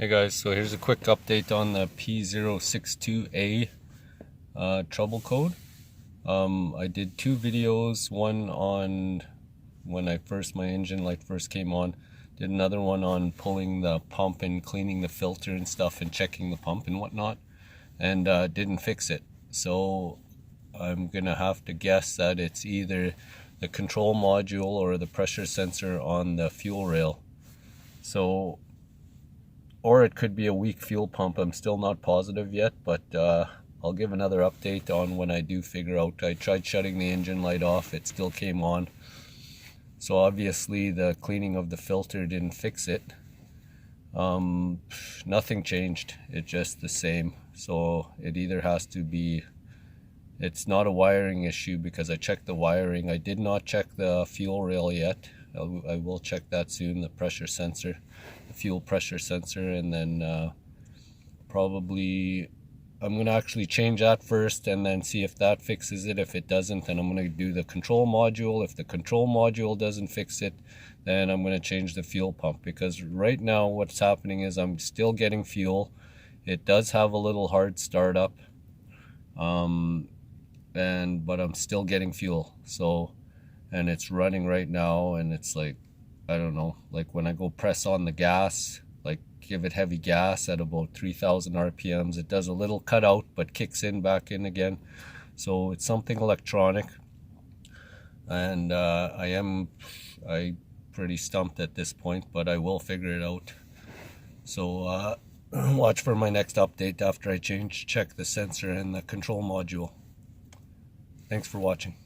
Hey guys, so here's a quick update on the P062A trouble code. I did two videos, one on when my engine light first came on, did another one on pulling the pump and cleaning the filter and stuff and checking the pump and whatnot, and didn't fix it. So I'm gonna have to guess that it's either the control module or the pressure sensor on the fuel rail. Or it could be a weak fuel pump. I'm still not positive yet, but I'll give another update on when I do figure out. I tried shutting the engine light off, it still came on. So obviously the cleaning of the filter didn't fix it. Nothing changed, it's just the same. So it either has to be, it's not a wiring issue because I checked the wiring. I did not check the fuel rail yet. I will check that soon, the pressure sensor, the fuel pressure sensor, and then probably I'm going to actually change that first and then see if that fixes it. If it doesn't, then I'm going to do the control module. If the control module doesn't fix it, then I'm going to change the fuel pump, because right now what's happening is I'm still getting fuel. It does have a little hard startup, but I'm still getting fuel. So, and it's running right now, and it's like, I don't know, like when I go press on the gas, like give it heavy gas at about 3,000 RPMs, it does a little cutout but kicks in back in again. So it's something electronic, and I'm pretty stumped at this point, but I will figure it out. So watch for my next update after I check the sensor and the control module. Thanks for watching.